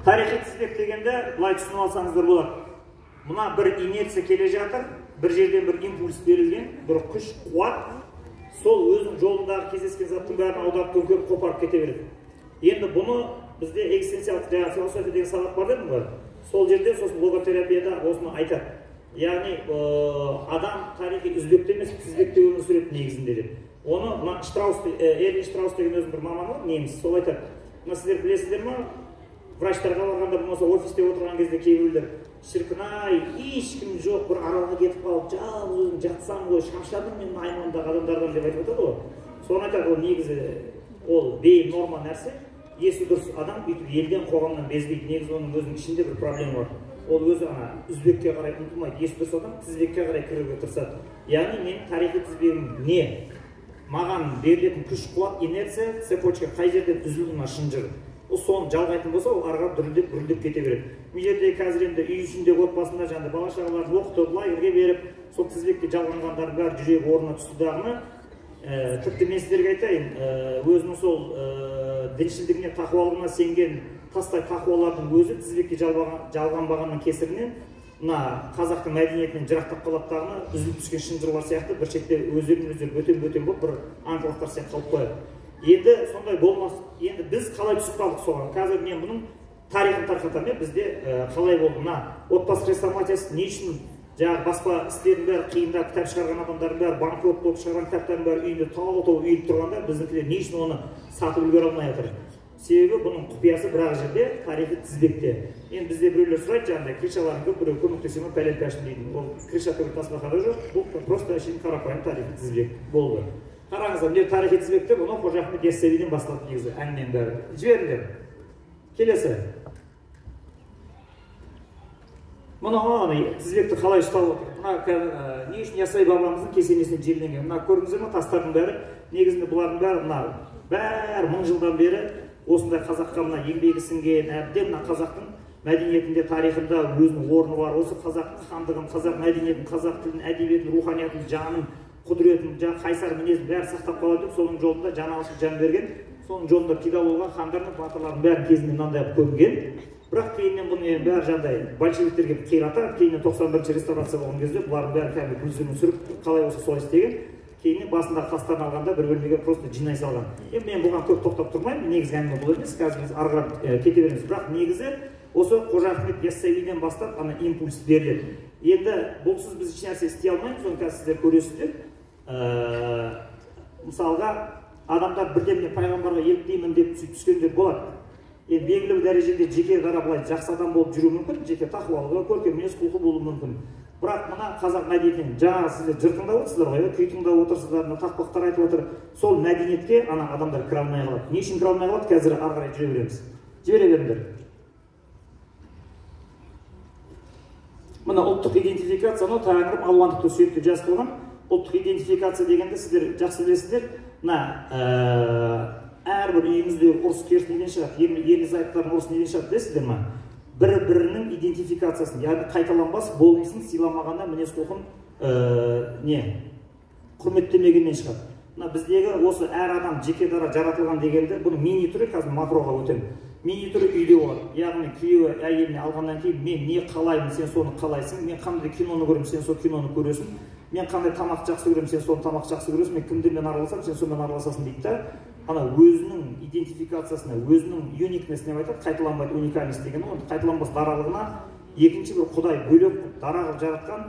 Тарихи тізбек дегенде былай түсініп алсаңыздар болады. Мына бір инерция келе жатыр, бір жерден бір импульс берілген, бір күш, қуат, сол өзінің жолындағы кездескен заттың бәрін аударып төңкеріп қопарып кете береді. Енді бұны бізде экзистенциалдық философия деген сабақ бар дедім ғой. Сол жерде сосын логотерапияда осыны айтады. Яғни адам тарихи үзбекте емес, тізбекте өмір сүреді негізінде деп. Оны Эрвин Штраус деген өзінің бір маманы бар, неміс, сол айтады. Мына сіздер білесіздер ма? Врачтарға барғанда болмаса офисте отырған кезде кейбіреулер шіркін-ай, ешкім жоқ, бір аралға кетіп қалып, жалғыз өзім жатсам ғой, шаршадым мен айналамдағы адамдардан деп айтып отыр ғой. Соны айтады, ол негізі ол бейнорма нәрсе, есі дұрыс адам бүйтіп елден қоғамнан безбейді. Негізі оның өзінің ішінде бір проблема бар. Ол өзі үзбекке қарай ұмтылмайды, есі дұрыс адам тізбекке қарай кіруге тырысады. Яғни мен тарихи тізбегім не? Маған берілетін күш, қуат, инерция, цепочка қай жерден үзілді ма шынжыр. Ол соны жалғайтын болса, ол арға дүрілдеп кете береді. Бұл жерде қазір енді үй ішінде отбасында жаңағы бала шағаларды оқытып, лагерьге беріп, сол тізбекке жалғанғандардың бәрі жүрегі орнына түсті дағыны. Тіпті мен сіздерге айтайын, өзінің сол діншілдігіне, тақуалығына сенген тастай тақуалардың өзі тізбекке жалғанбағанның кесірінен мына қазақтың мәдениетінен жырақтап қалаттағына үзіліп түскен шынжырлар сияқты бір шетте өздерін-өздері бөтен болып бір аңқылықтар сияқты қалып қояды. Енді сондай болмас. Енді біз қалай түсіп қалдық соған? Қазір мен бұның тарихын тарқатамын. Бізде қалай болды? Мына отбасы реформациясы не үшін жаңағы баспа істердің бәрі қиында, кітап шығарған адамдардың бәрі банкрот болып шығарған кітаптардың бәрі үйінде тау үйіліп тұрғанда біздікілер не үшін оны сатып үлгере алмай жатыр? Себебі бұның құпиясы бірақ жерде тарихи тізбекте. Енді бізде біреулер сұрайды, жаңағыдай кришаларын көп біреу көмектесе ме пәлен-пәшін дейді. Ол криша түгіл тасбақада жоқ, бұл просто әшейін қарапайым тарихи тізбек болды. Қараңыздар, міне тарихи тізбекте бұны Қожа Ахмет Яссауиден басталды негізі әңгіменің бәрі. Жіберіңдер. Келесі. Мұны тізбекті қалай ұстап отыр? Мына не үшін Яссауи бабамыздың кесенесіне жерленген? Мына көрдіңіздер ме тастардың бәрі? Негізінде бұлардың бәрі мың жылдан бері осындай қазаққа мына еңбегі сіңген, әбден мына қазақтың мәдениетінде, тарихында өзінің орны бар. Осы қазақтың хандығын, қазақ мәдениетін, қазақ тілін, әдебиетін, руханиятын, жанын, құдіретін, қайсар мінезін бәрі сақтап қалады деп, соның жолында жан алысып жан берген, соның жолында пида болған хандардың, батырлардың бәрін кезінде мынандай көмген. Бірақ кейіннен бұны бәрі жандай большевиктерге қиратады. Кейіннен 91-ші реставрация болған кезде бұлардың бәрі кәдімгі гүлзірін сүріп, қалай болса солай істеген. Кейіннен басында қастарын алғанда бір бөлмеге просто жинай салған. Енді мен бұған көп тоқтап тұрмаймын, негізгі әңгіме бұл емес, қазір біз ары қарай кете береміз. Бірақ негізі осы Қожа Ахмет Яссауиден бастап ана импульс беріледі. Енді бұлсыз біз ешнәрсе істей алмаймыз, соны қазір сіздер көресіздер. Мысалға адамдар бірден пайғамбарға еліктеймін деп сөйтіп түскендер болады. Енді белгілі бір дәрежеде жеке қарап жақсы адам болып жүру мүмкін, жеке тақуалығы, көркем мінез құлқы болуы мүмкін. Бірақ мына қазақ мәдениетінен жаңа сіздер жыр тыңдап отырсыздар ғой, күй тыңдап отырсыздар, тақпақтар айтып отыр. Сол мәдениетке ана адамдар кіре алмай қалады. Не үшін кіре алмай қалады? Қазір ары қарай жүре береміз. Жібере беріңдер. Мына ұлттық идентификацияны Тәңірім алуандықты сүйекте жазып қойған. Ұлттық идентификация дегенде сіздер жақсы білесіздер. Мына әрбір үйімізде ұрыс керіс неден шығады? Ерлі-зайыптылардың ұрысы неден шығады, білесіздер ма? Бір-бірінің идентификациясын, яғни қайталанбас болмысын сыйламағанда мінез құлқын құрметтемегеннен шығады. Мына біздегі осы әр адам жеке дара жаратылған дегенде, бұның мини түрі қазір макроға өтем. Мини түрі үйде болады. Яғни күйеуі әйеліне алғаннан кейін мен не қалаймын, сен соны қалайсың, мен қандай киноны көремін, сен сол киноны көресің, мен қандай тамақ жақсы көремін, сен соны тамақ жақсы көресің, мен кімдермен араласам, сен сонымен араласасың дейді да. Ана өзінің идентификациясына, өзінің юникнесіне айтады, қайталанбайды уникальность деген, ол қайталанбас даралығына екінші бір құдай бөлек дара қылып жаратқан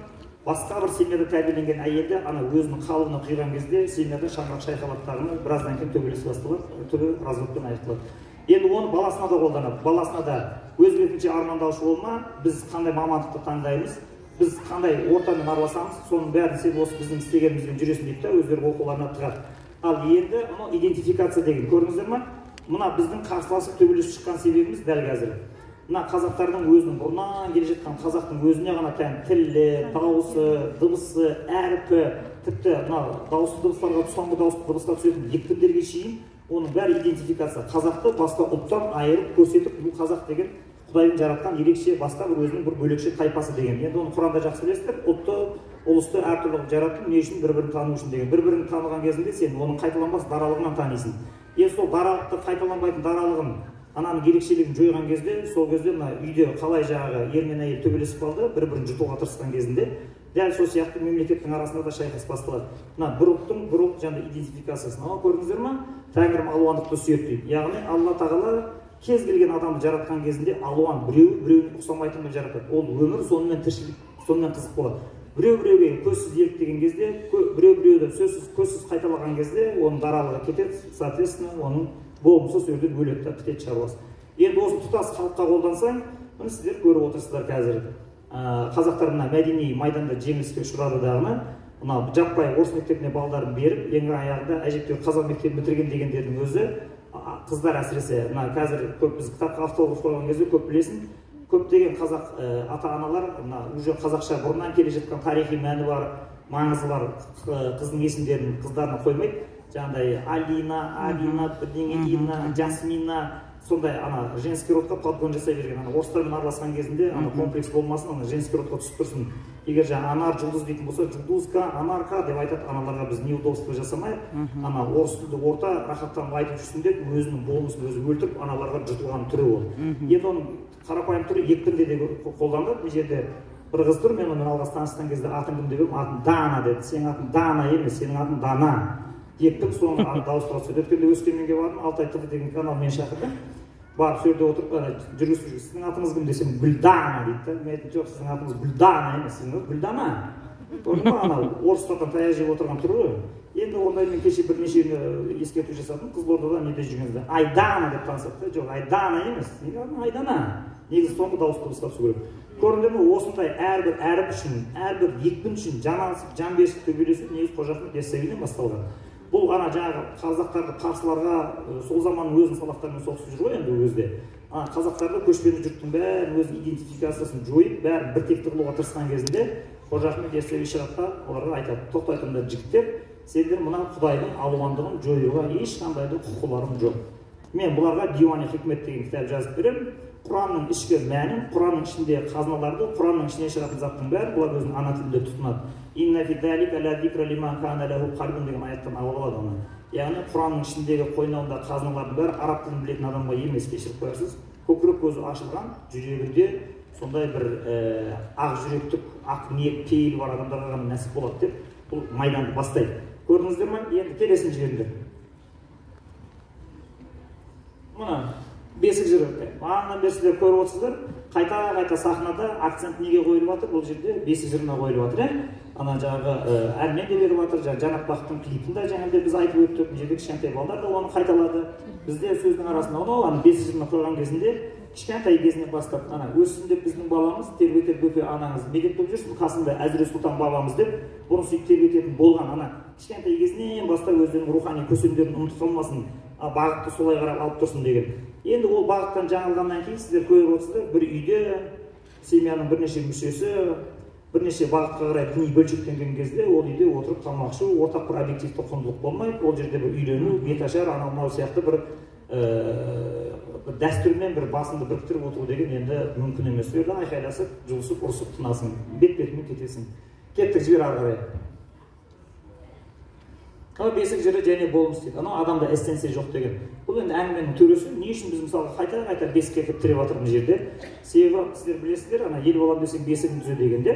басқа бір семьяда тәрбиеленген әйелді ана өзінің қалыбына құйған кезде семьяда шаңырақ шайқалақтағаны біраздан кейін төбелес басталады, түбі разводпен аяқталады. Енді оны баласына да қолданады. Баласына да өз бетінше армандаушы болма, біз қандай мамандықты таңдаймыз, біз қандай ортамен араласамыз, соның бәрін сен осы біздің істегенімізбен жүресің дейді да, өздері оқуларына тығады. Ал енді идентификация деген көрдіңіздер ма? Мына біздің қарсыласып төбелесіп шыққан себебіміз дәл қазір. Мына қазақтардың өзінің бұрыннан келе жатқан қазақтың өзіне ғана тән тілі, дауысы, дыбысы, әрпі, тіпті мына дауысты дыбыстарға, соңғы дауысты дыбысқа түсетін екпіндерге шейін оның бәрі идентификация. Қазақты басқа ұлттан айырып көрсетіп, бұл қазақ деген Құдайдың жаратқан ерекше басқа бір өзінің бір бөлекше тайпасы деген. Енді оны Құранда жақсы білесіздер, ұлтты, ұлысты әртүрлі жаратып, не үшін бір-бірін тану үшін деген. Бір-бірін таныған кезінде сен оның қайталанбас даралығынан танисың. Енді сол даралықты қайталанбайтын даралығын ананың ерекшелігін жойған кезде, сол кезде мына үйде қалай жағы ер мен әйел төбелесіп қалды, бір-бірін жұтуға тырысқан кезінде, дәл сол сияқты мемлекеттің арасында да шайқас басталады. Мына бір ұлттың бір ұлт жаңа идентификациясын. Ана көрдіңіздер ме? Тәңірім алуандықты сүйеді дейді. Яғни Алла тағала кез келген адамды жаратқан кезінде алуан, біреуіне ұқсамайтынын жаратады. Ол өмір сонымен тіршілік, сонымен қызық болады. Біреу-біреуге көзсіз еліктеген кезде, біреу-біреуді көзсіз қайталаған кезде, оның даралығы кетеді, соответственно, оның болмысы сол жерден өледі, бітеді шаруасы. Енді осы тұтас халыққа қолдансаң, мұны сіздер көріп отырсыздар қазір. Қазақтар мына мәдени майданда жеңіліске ұшырады дағыны, мына жаппай орыс мектебіне балдарын беріп, ең аяғында әжептәуір қазақ мектебін бітірген дегендердің өзі, қыздар әсіресе, мына қазір көп біз кітапқа автограф қойған кезде көп білесің, көптеген қазақ ата-аналар уже қазақша бұрыннан келе жатқан тарихи мәні бар, маңызы бар қыздың есімдерін қыздарына қоймайды. Жаңағыдай Алина, бірдеңе Ина, Жасмина, сондай ана женский родқа подгон жасай берген. Ана орыстармен араласқан кезінде ана комплекс болмасын, ана женский родқа түсіп тұрсын. Егер жаңа Анар Жұлдыз дейтін болса, Жұлдызка, Анарка деп айтады, аналарға біз неудобство жасамайық. Ана орыс тілді орта рахаттанып айтып жүрсін деп, өзінің болмысын өзі өлтіріп, аналарға жұтылған түрі ол. Енді оның қарапайым түрі екі тілде де қолданылады. Бұл жерде бір қыз тұр, мен онымен алғаш танысқан кезде атын кім деп едім, атын Дана деді. Сенің атын Дана емес, сенің атын Дана. Еттім, соны дауыстыра сөйледі. Өткенде Өскеменге бардым, Алтай ТВ деген канал мен шақырдым. Барып сол жерде отырып, жүргізуші, сіздің атыңыз кім десем, Гүлдана дейді. Мен айтым, жоқ, сіздің атыңыз Гүлдана емес, сіздің Гүлдана. Көрдің ба, ана орыстардан таяқ жеп отырған түрі ғой. Енді ондай мен кеше бірнеше ескерту жасадым, Қызылордада неде жүргенде Айдана деп танысады. Жоқ, Айдана емес, Айдана. Негізі соңғы дауысты дыбыстап сөйлеу керек. Көрдіңдер ме, осындай әрбір әріп үшін, әрбір екпін үшін жан берісіп төбелесу негізі Қожа Ахмет Яссауиден басталған. Бұл ана жаңағы қазақтарды қарсыларға сол заманның өзінің салақтарымен соғысып жүр ғой енді ол кезде. Қазақтарды көшпенді жұрттың бәрін өз идентификациясын жойып, бәрін біртекті қылуға тырысқан кезінде Қожа Ахмет Яссауи шыраққа оларға айтады: тоқтайтыңдар жігіттер, сендер мына Құдайдың алуандығын жоюға ешқандай да құқыларың жоқ. Мен бұларға Дивани Хикмет деген кітап жазып беремін. Құранның ішкі мәнін, Құранның ішінде қазыналарды, Құранның ішіне шығатын заттың бәрі бұлар өзінің ана тілінде тұтынады. Инна фи залика ла зикра лиман кана лаху қалбун деген аяттан алып алады оны. Яғни Құранның ішіндегі қойнауында қазыналардың бәрі араб тілін білетін адамға емес, кешіріп қоясыз, көкірек көзі ашылған, жүрегінде сондай бір ақ жүректік, ақ ниет, пейіл бар адамдарға ғана нәсіп болады деп бұл майданды бастайды. Көрдіңіздер ме? Енді келесін жіберіңдер. Мына бесік жыры, бағаннан бері сіздер көріп отырсыздар, қайта-қайта сахнада акцент неге қойылып жатыр? Бұл жерде бесік жырына қойылып жатыр. Ана жаңағы әрмен де беріп жатыр, Жанат Бақыттың клипін де жаңағыдай біз айтып өттік, бұл жерде кішкентай балалар да оны қайталады. Бізде сөздің арасында оны бесік жырына қойған кезінде кішкентай кезінен бастап, ана өссін деп біздің баламыз, тербетер бөпе анаңыз не деп жүрсін, қасында Әзірет Сұлтан бабамыз деп, бұны сөйтіп тербететін болған ана кішкентай кезінен бастап өздерінің рухани көсемдерін ұмытып қалмасын, бағытты солай қарап алып тұрсын деген. Енді ол бағыттан жаңылғаннан кейін сіздер көріп отырсыздар, бір үйде семьяның бірнеше мүшесі бірнеше бағытқа қарай діни бөлшектенген кезде ол үйде отырып тамақ ішу, ортақ бір объективті құндылық болмайды. Ол жерде бір үйлену, беташар, анау сияқты бір дәстүрмен бір басыңды біріктіріп отыру деген енді мүмкін емес. Сол жерде айқайласып, жұлысып, ұрысып тынасың, бет-бетімен кетесің. Кеттік, жібер ары қарай. Бесік жыры және болмыс дейді. Анау адамда эссенция жоқ деген. Бұл енді әңгіменің төресі. Не үшін біз мысалы қайта-қайта бесікке кіріп тіреп жатырмыз жерде? Себебі сіздер білесіздер, ана ел болам десең бесігін түзе дегенде.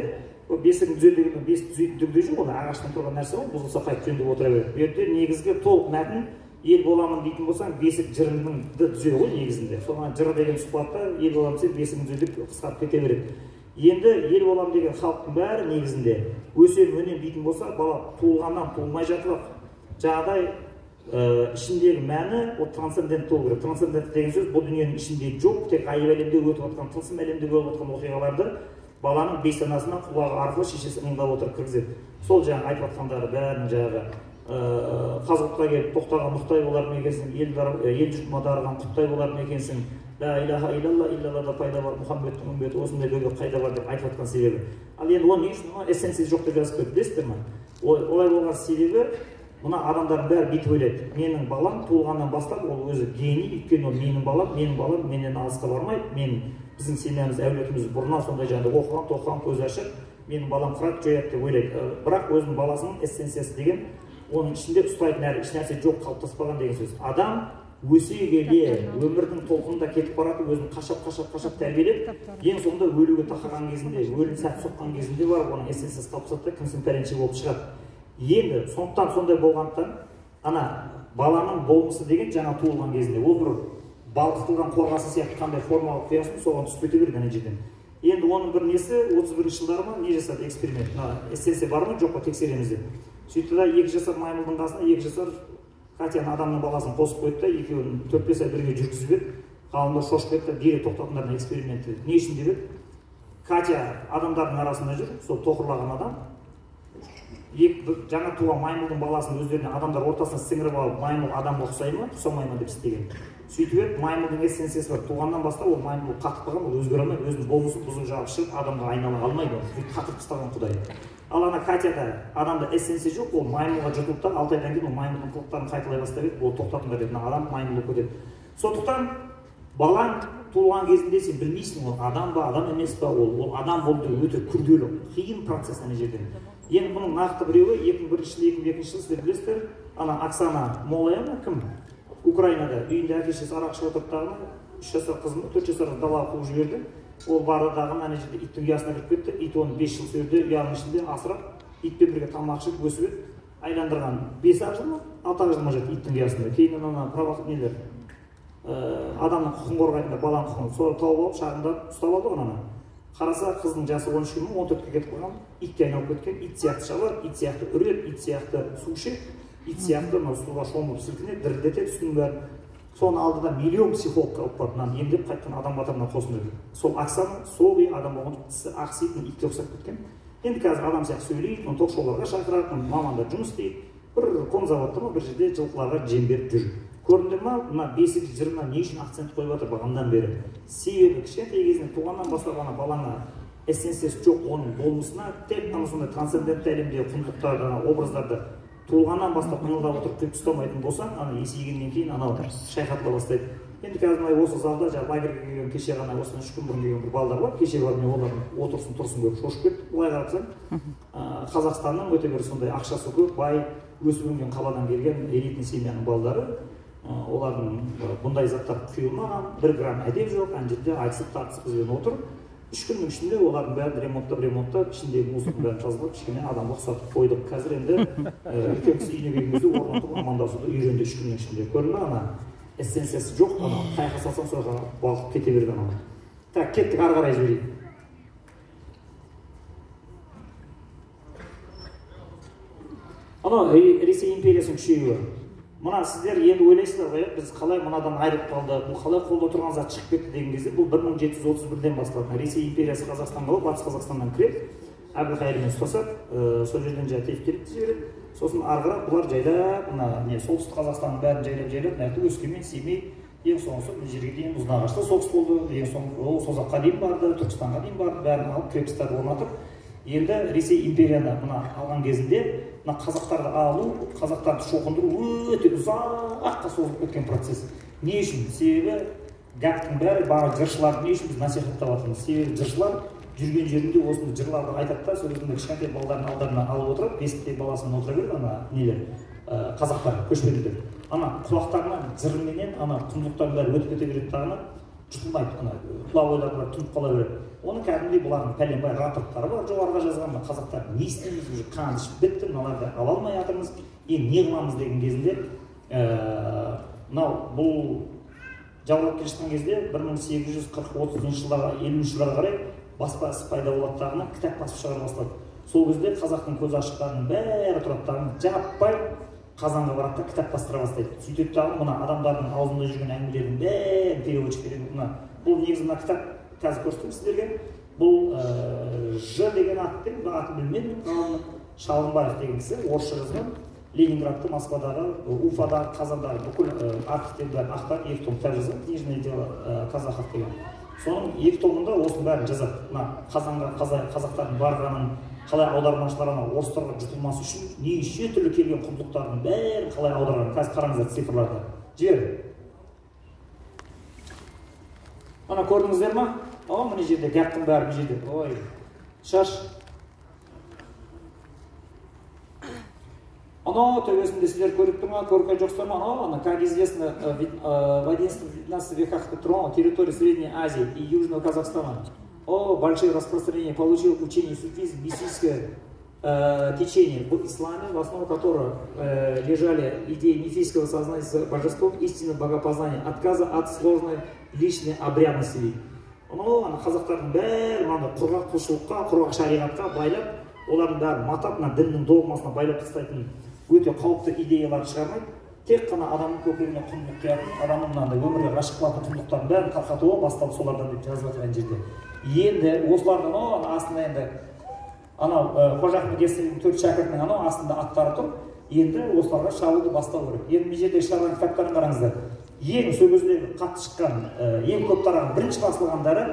Ол бесігін түзе дегенде бесік түзейтіндігі жоқ, ол ағаштан тұрған нәрсе ғой, бұзылса қайтып жөндеп отыра береді. Bu yerде негізгі толық мәтін ел боламын дейтін болсаң, бесік жырыңды түзе ғой негізінде. Соған жыры деген сұхбатта ел болам десең бесігін түзе деп қысқарып кете береді. Енді ел болам деген халықтың бәрі негізінде өсем өнем дейтін болса, бала туылғаннан туылмай жатып жаңағыдай ішіндегі мәні ол трансцендент болу керек. Трансцендент деген сөз бұл дүниенің ішінде жоқ, тек ғайып әлемде өтіп жатқан, тылсым әлемде болып жатқан оқиғаларды баланың бейсанасына құлағы арқылы шешесі ыңдап отырып кіргізеді. Сол жаңағы айтып жатқандары бәрін жаңағы Қазығұртқа келіп тоқтаған Мұқтай болар ма екенсің, ел жұртыма дарыған Құттай болар ма екенсің, ла илаха илlallah пайда бар, Мұхаммедтің үмбеті осындай бөгет қайда бар деп айтып жатқан себебі. Ал енді оны не үшін эссенциясы жоқ деп жазып кетті, білесіздер ме? Олай болған себебі мына адамдардың бәрі бүйтіп ойлайды. Менің балам туылғаннан бастап ол өзі гений, өйткені ол менің балам менен алысқа бармайды. Біздің семьямыз, әулетіміз бұрыннан сондай жаңағыдай оқыған, тоқыған, көзі ашық, менің балам қырат жояды деп ойлайды. Бірақ өзінің баласының эссенциясы деген оның ішінде ұстайтын әрі еш нәрсе жоқ, қалыптаспаған деген сөз. Адам өсе келе өмірдің толқынында кетіп барады, өзін қашап тәрбиелеп, ең соңында өлуге тақаған кезінде, өлім сәт соққан кезінде барып оның эссенциясы қалыптасады да кімсің пәленше болып шығады. Енді сондықтан сондай болғандықтан ана баланың болмысы деген жаңа туылған кезінде ол бір балқытылған қорғасы сияқты қандай формалы құясың, соған түсіп кете береді ана жерден. Енді оның бір несі 31 жылдары ма не жасады эксперимент, эссенция бар ма жоқ па тексереміз деп. Сөйтті да 2 жасар маймылдың қасына 2 жасар Катяның адамның баласын қосып қойды да, екеуін 4-5 ай бірге жүргізіп еді. Ғалымдар шошып кетті, дереу тоқтатыңдар экспериментті. Не үшін деп еді? Катя адамдардың арасында жүр, сол тоқырлаған адам. Жаңа туған маймылдың баласын өздеріне адамдар ортасына сіңіріп алып, маймыл адамға ұқсай ма, ұқсамай ма деп істеген. Сөйтіп еді, маймылдың эссенциясы бар. Туғаннан бастап ол маймыл қатып қалған, ол өзгере алмайды, өзінің болмысын бұзып жағып шығып, адамға айнала алмайды, сөйтіп қатып тастаған Құдай. Ал ана Катяда адамда эссенция жоқ, ол маймылға жұтылып та 6 айдан кейін ол маймылдың қылықтарын қайталай бастап еді, ол тоқтатыңдар деді, адам маймыл болып кетеді. Сондықтан балаң туылған кезінде сен білмейсің, ол адам ба, адам емес па, ол адам болды өте күрделі, қиын процесс ана жерден. Енді бұның нақты біреуі 2001 жыл, 2002 жыл сіздер білесіздер, ана Оксана Молаяна кім? Украинада үйінде әке-шешесі арақ ішіп отырып 3 жасар қызын 4 жасар далаға қуып жіберді. Ол барды дағы ана жерде иттің ұясына кіріп кетті. Ит оны 5 жыл сүйреді, ұяның ішінде асырап, итпен бірге тамақ ішіп өсіп еді. Айландырған 5 жыл ма, 6 жыл ма жатты иттің ұясында. Кейін ана нелер адамның құқығын қорғайтындар, баланың құқығын соны тауып алып, шағындап ұстап алды оны. Қараса қыздың жасы 13 ма, 14-ке кетіп қалған, итке айналып кеткен, ит сияқты шабады, ит сияқты үреді, ит сияқты су ішеді, ит сияқты суға шомылып сілкінеді, дірілдетеді үстінің бәрін. Соны алды да миллион психологқа алып барып, мынаны емдеп қайтқан адам батырына қосын деді. Сол Оксана сол адам болған тісі ақситын итке ұқсап кеткен. Енді қазір адам сияқты сөйлейді, оны ток-шоуларға шақырады, мамандар жұмыс істейді. Бір конзаводта ма бір жерде жылқыларға жем беріп жүр. Көрдіңдер ма, мына бесік жырына не үшін акцент қойып жатыр бағандан бері? Себебі кішкентай кезінен туғаннан бастап ана балаңа эссенциясы жоқ оның болмысына тек қана сондай трансцендентті әлемдегі құндылықтарды, образдарды туылғаннан бастап мыңылдап отырып қойып ұстамайтын болсаң, ана есейгеннен кейін анау шайқатыла бастайды. Енді қазір мына осы залда жаңа лагерьге келген кеше ғана осыдан 3 күн бұрын келген бір балдар бар. Кеше барып мен олардың отырсын тұрсын көріп шошып кеттім. Былай қарасаң, Қазақстанның өте бір сондай ақшасы көп, бай, өсіп өнген қаладан келген элитный семьяның балдары. Олардың бұндай заттар құйылмаған, 1 грамм әдеп жоқ, ана жерде айтысып тартысып бізбен отыр. 3 күннің ішінде олардың бәрін ремонттап, ішіндегі мусордың бәрін тазалап, кішкене адамға ұқсатып қойдық. Қазір енді үлкен кісі үйіне келген кезде орнатып амандасуды үйренді 3 күннің ішінде. Көрдің бе, ана эссенциясы жоқ, ана қайыққа салсаң соға балқып кете берді ана. Так, кеттік, ары қарай жіберейік. Ана Ресей империясының күшеюі. Мына сіздер енді ойлайсыздар ғой, біз қалай мынадан айырып қалды, бұл қалай қолда тұрған зат шығып кетті деген кезде, бұл 1731-ден басталады. Ресей империясы Қазақстанға болып, Батыс Қазақстаннан кіреді, Әбілқайырмен ұстасады, сол жерден тиіп келіп жібереді. Сосын арғырақ бұлар жайлап, мына солтүстік Қазақстанның бәрін жайлап, Өскемен, Семей, ең соңғысы бұл жерге дейін Ұзынағашта соғыс болды, ең соңғы Созаққа дейін барды, Түркістанға дейін барды, бәрін алып крепостьтарды орнатып, енді Ресей империяны мына алған кезінде мына қазақтарды алу, қазақтарды шоқындыру өте ұзаққа созылып кеткен процесс. Не үшін? Себебі гәптің бәрі барлық жыршыларды не үшін біз насихаттап жатырмыз? Себебі жыршылар жүрген жерінде осындай жырларды айтады да, сол кезінде кішкентай балалардың алдарына алып отырып, бесіктегі баласымен отыра береді ана нелер, қазақтар, көшпенділер. Ана құлақтарынан жырменен ана құндылықтардың бәрі өтіп кете береді дағына, жұтылмайды, ана құла ойлары тұнып қала береді. Оны кәдімгідей бұлардың пәленбай рапорттары бар, жоғарыға жазған қазақтар не істейміз, уже қан ішіп бітті, мыналарды ала алмай жатырмыз, енді не қыламыз деген кезінде, мынау бұл жаулап келе жатқан кезде 1840-30 жылдарға, 50 жылдарға қарай баспа ісі пайда болады дағына кітап басып шығара бастады. Сол кезде қазақтың көзі ашықтарының бәрі тұрады дағына жаппай Қазанға барады да кітап бастыра бастайды. Сөйтеді дағы мына адамдардың аузында жүрген әңгімелердің бәрін переводчиктерге бұл негізі мына кітап қазір көрсетемін сіздерге. Бұл Ж деген атпен, атын білмедім, Шалғынбаев деген кісі орысша жазған. Ленинградты, Москвадағы, Уфадағы, Қазандағы бүкіл архивтердің бәрін ақтарып 2 том кітап жазған. Книжное дело казахов деген. Соның 2 томында осының бәрін жазады. Мына Қазанға қазақтардың барғанын, қалай аудармашыларына орыстарға жұтылмасы үшін неше түрлі келген құндылықтардың бәрін қалай аударған. Қазір қараңыздар цифрларды. Жібер. Ана көрдіңіздер ма? Мына жерде гәптің бәрі бұл жерде. Ой, шаш. Ано төбесінде сіздер көріп тұрған, көрген жоқсыздар ма? Ано, как известно, в 11-12 веках территории Средней Азии и Южного Казахстана большое распространение получил учение суфизм, мистическое течение в исламе, в основу которого лежали идеи мифического сознания с божеством, истинного богопознания, отказа от сложной личной обрядности. Қазақтардың бәрі құрғақ құлшылыққа, құрғақ шариғатқа байлап, олардың бәрі матап, діннің догмасына байлап тастайтын өте қауіпті идеялар шығармайды. Тек қана адамның көкірегіне құндылық құятын, адамның өмірге ғашық қылатын құндылықтардың бәрін тарқатуы басталды солардан деп жазып жатқан жерде. Енді осылардың астында енді анау Қожа Ахмет Яссауидің 4 шәкіртінің анау астында аттары тұр. Енді осыларға шабуылды бастау керек. Енді бұл жерде шығарған кітаптарын қараңыздар. Ең сол кездегі қатты шыққан, ең көп тараған бірінші басылғандары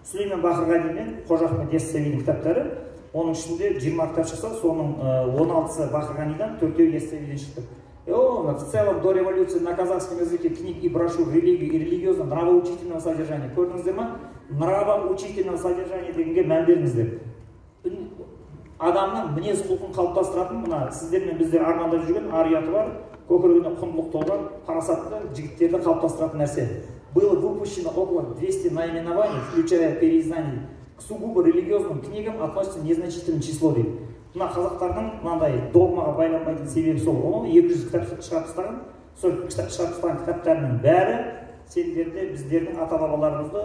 Сүлеймен Бақырғали мен Қожа Ахмет Яссауидің кітаптары. Оның ішінде 20 кітап шықса, соның 16-сы Бақырғалидан, 4-еуі Яссауиден шықты. В целом до революции на казахском языке книг и брошюр религии и религиозно-нравоучительного содержания. Көрдіңіздер ма? Нравоучительного содержания дегенге мән беріңіздер. Адамның мінез құлқын қалыптастыратын, мына сіздер мен біздер армандап жүрген ар-ұяты бар, көкірегіне құндылық толған, парасатты жігіттерді қалыптастыратын нәрсе. Было выпущено около 200 наименований, включая переиздание. К сугубо религиозным книгам относится незначительное число дейді. Мына қазақтардың мынандай догмаға байланбайтын себебі сол. 200 кітап шығарып тастаған. Сол шығарып тастаған кітаптарының бәрі сендерде біздердің ата-бабаларымызды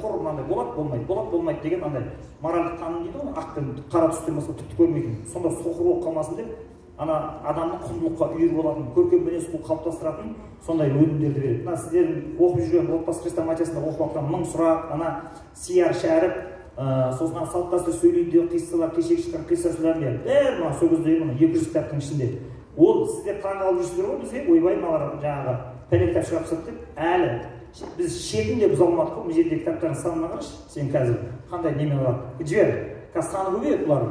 құр мынандай болмайды деген андай моральдық таным дейді ғой, ақ пен қара түстен басқа түкті көрмейтін. Сонда соқыр болып қалмасын деп, адамның құндылыққа үйір болатын, көркем мінез құлық қалыптастыратын сондай өнімдерді береді. Мына сіздердің оқып жүрген отбасы хрестоматиясында оқып жатқан мың сұрақ, сияр шәріп, сосын салт дәстүр сөйлейді қиссалар, кешегі шыққан қиссасылардың бәрі сол кездегі 200 кітаптың ішінде. Ол сіздер таңғалып жүрсіздер ғой, бізге ойбай мыналар жаңағы пәле кітап шығарып тастады деп, әлі біз шетін де бұза алмадық қой. Бұл жерде кітаптардың санына қарашы, сен қазір қандай немен алады? Жібер, қазір саны көбейеді бұлардың.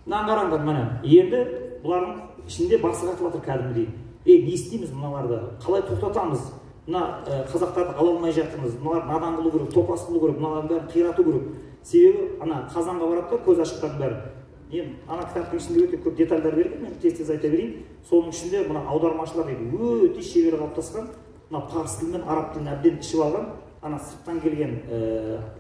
Мынаны қараңдар, міне. Енді бұлардың ішінде басы қатып жатыр кәдімгідей. Не істейміз мыналарды? Қалай тоқтатамыз? Мына қазақтарды ала алмай жатырмыз. Мыналар надан қылу керек, топас қылу керек, мыналардың бәрін қирату керек. Себебі қазанға барады да, көз ашықтардың бәрі. Ана кітаптың ішінде өте көп детальдар берген, мен тез айта берейін. Соның ішінде мына аудармашылар өте шебер қалыптасқан, мына парсы тілі мен араб тілін әбден ішіп алған, сырттан келген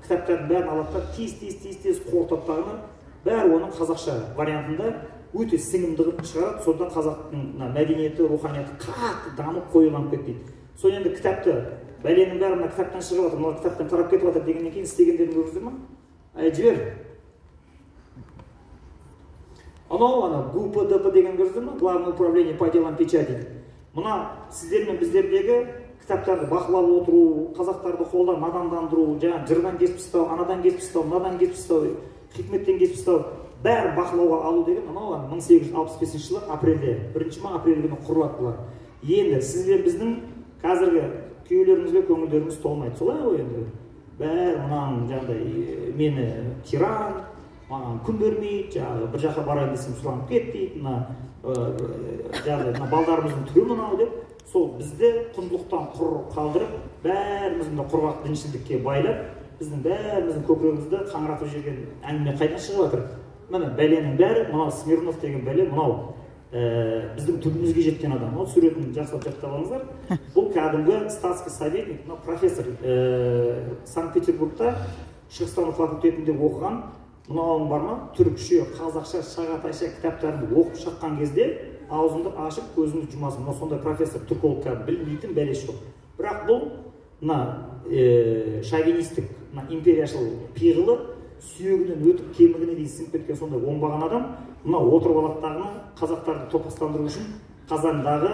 кітаптардың бәрін алады да тез қорытады, бәрі оның қазақша вариантында өте сіңімді шығарады. Сонда қазақтың мәдениеті, руханияты қатты дамып қойыланып кетті. Сол енді кітапты бәленің бәрі мына кітаптан шығып жатыр, мына кітаптан тарап кетіп жатыр дегеннен кейін істегендерін көрдіңіздер ма? Жібер. ГУПДП деген көрдіңіздер ма? Главное управление по делам печати. Мына сіздер мен біздердегі кітаптарды бақылап отыру, қазақтарды қолдан надандандыру, жаңа жырдан кесіп тастау, анадан кесіп тастау, мынадан кесіп тастау, хикметтен кесіп тастау, бәрі бақылауға алу деген 1865 жылы апрельде, 1 апрель күні құрылады бұлар. Енді сіздер біздің қазіргі күйеулеріңізге көңілдеріңіз толмайды. Солай ғой енді. Бәрі мынаның жаңағыдай мені тиран, маған күн бермейді, жаңағы бір жаққа барайын десем сұранып кетпейді, жаңағыдай балдарымыздың түрі мынау деп, сол бізді құндылықтан құр қалдырып, бәрімізді құрғақ діншілдікке байлап, біздің бәріміздің көкірегімізді қаңыратып жүрген әңгіме қайдан шығып жатыр? Міне бәленің бәрі, мынау Смирнов деген бәле, мынау біздің түбімізге жеткен адам. Ол суретін жақсылап жаттап алыңыздар. Бұл кәдімгі статский советник, профессор Санкт-Петербургта шығыстану факультетінде оқыған. Мынауың бар ма? Түрікше, қазақша, шағатайша кітаптарын оқып шыққан кезде аузыңды ашып, көзіңді жұмасың. Мына сондай профессор, түрколог білмейтін бәлеш жоқ. Бірақ бұл шовинистік, империяшыл пиғылы сүйегінен өтіп кемігіне дейін сіңіп кеткен сондай оңбаған адам, мына отырып алаттағыны қазақтарды топастандыру үшін қазандағы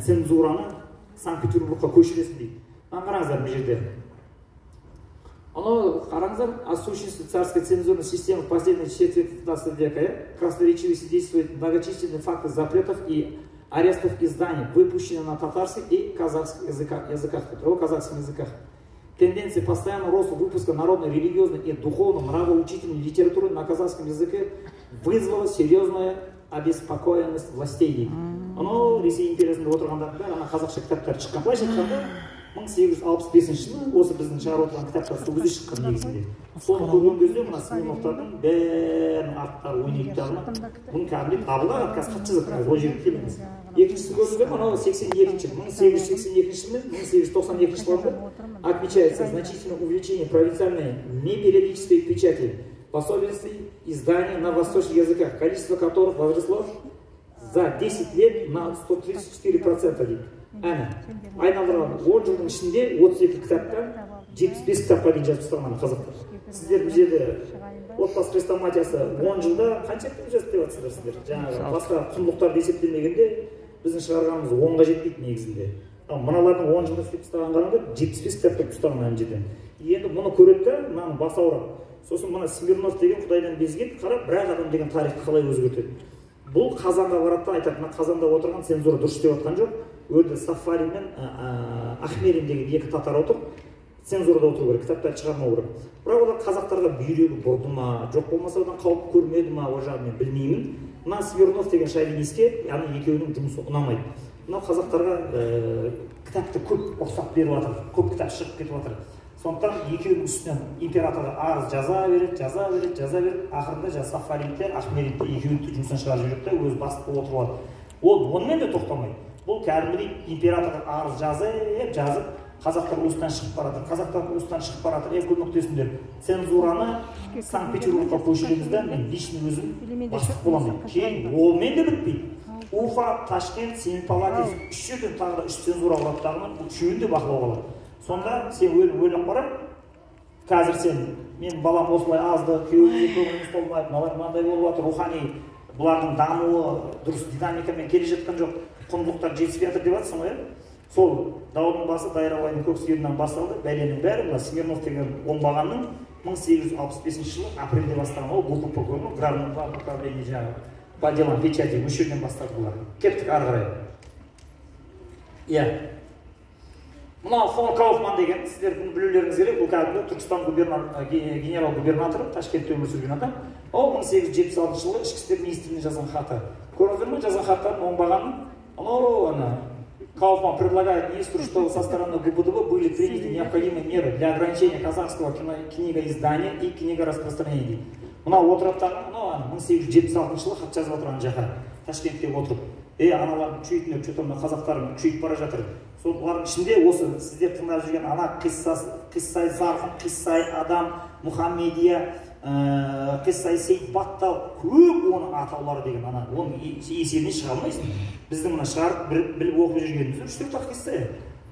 цензураны Санкт-Петербургқа көшіресін дейді. Қараңыздар бұл жерде. Қараңыздар, отсутствие царской цензурной системы в последние четверти 19 века красноречиво свидетельствует многочисленные факты запретов и арестов изданий, выпущенных на татарских и казахских языках. Тенденция постоянного роста выпуска народной, религиозной и духовно-нравоучительной литературы на казахском языке вызвала серьезную обеспокоенность властей. Ресей империясында отырғандардың бәрі қазақша кітаптар шыққан. Былайша айтқанда, 1865 жылы осы біздің шығарып отырған кітаптар сол кезде шыққан негізінде. Соны көрген кезде мына Смирновтардың бәрінің аттары ойнайды дағына бұның кәдімгідей табылған қазір хат жазады ол жерге келмеңіз. Екіншісі көрдіңіздер ме, анау 82 1882 жылы мен 1892 жылы отмечается значительное увеличение провинциальной непериодической печати пособий изданий на восточных языках, количество которых возросло за 10 лет на 134% дейді. Айналдырған 10 жылдың ішінде 32 кітаптан 75 кітапқа дейін жазып тастаған қазақтар. Сіздер бұл жерде отбасы хрестоматиясы 10 жылда қанша кітап жазып деп жатсыздар сіздер? Жаңағы басқа құндылықтарды есептелмегенде біздің шығарғанымыз 10-ға жетпейді негізінде. Мыналардың 10 жылда істеп тастаған қараңдар 75 кітапқа тастаған ана жерден. Енді мұны көреді де, мынаның басы ауырады. Сосын мына Смирнов деген құдайдан безген, қарап, бірақ адам деген тарихты қалай өзгертеді. Бұл Қазанға барады да айтады, Қазанда отырған цензура дұрыс деп отқан жоқ. Өрді Сафарин мен Ахмерин деген екі татар отыр. Цензурада отыру керек, кітаптарды шығармау керек. Бірақ олар қазақтарға бүйрегі бұрды ма, жоқ болмаса одан қауіп көрмеді ма, ол жағын мен білмеймін. Мына Смирнов деген шовинистке, яғни екеуінің жұмысы ұнамайды. Мынау қазақтарға кітапты көп рұқсат беріп жатыр, көп кітап шығып кетіп жатыр. Сондықтан екеуінің үстінен императорға арыз жаза береді, ақырында Сафариндер, Ахмеридтер екеуінің жұмысын шығарып жібереді де өзі бас болып отырып алады. Ол онымен де тоқтамайды. Бұл кәдімгідей императорға арыз жазып, қазақтар уыстан шығып баратыр. Көк нүктесінде цензураны Санкт-Петербургқа көшіреміз да, мен лично өзім бастық боламын. Кейін олмен де бітпейді. Уфа, Ташкент, Семипалатин, үш жерден тағы да үш цензура құраптағының үшеуін де бақылауға алады. Сонда сен ойлап қара, қазір сен, мен балам осылай азды, күйеуімде көңіліміз толмайды, мынандай болып жатыр, рухани бұлардың дамуы дұрыс динамикамен келе жатқан жоқ, құндылықтар жетіспей жатыр деп жатсың ғой. Сол даудың басы Дайрабайдың көк сиырынан басталды, бәленің бәрі мына Смирнов деген оңбағанның 1865 жылы апрельде бастаған ол ГУПП көрді, Главное управление жаңағы по делам печати осы жерден бастады бұлар. Кеттік ары қарай. Иә. Мынау фон Кауфман деген, сіздердің білулеріңіз керек, бұл кәдімгі Түркістан генерал-губернаторы, Ташкентте өмір сүрген адам. Ол 1876 жылы ішкі істер министріне жазған хаты. Көрдіңіздер ме жазған хаттарын оңбағанның? Анау Кауфман предлагает министру, что со стороны ГУБДБ были приняты необходимые меры для ограничения казахского книгоиздания и книгораспространения. Мынау отыраптағы, 1876 жылы хат жазып отырған жақа, Ташкентте отырып. Аналардың күшейтіндер, что-то қазақтарын күшейіп бара жатыр. Солардың ішінде осы сіздер тыңдап жүрген ана Қиссай Зарқын, Қиссай Адам, Мұхаммедия, Қиссай Сейт Баттал, көп оның атаулары деген ана, оның есебіне шыға алмайсың. Біздің мына шығарып біліп оқып жүргеніміз 3-4 Қиссай.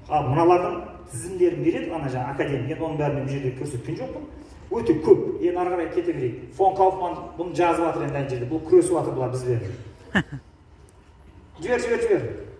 Мыналардың тізімдерін береді, ана жаңа академик, енді оның бәрін бұл жерде көрсеткен жоқпын. Өте көп. Енді ары қарай кете берейік. Фон Кауфман бұны жазып жатыр енді ана жерде. Бұл күресіп жатыр бұлар бізбен. Жібер.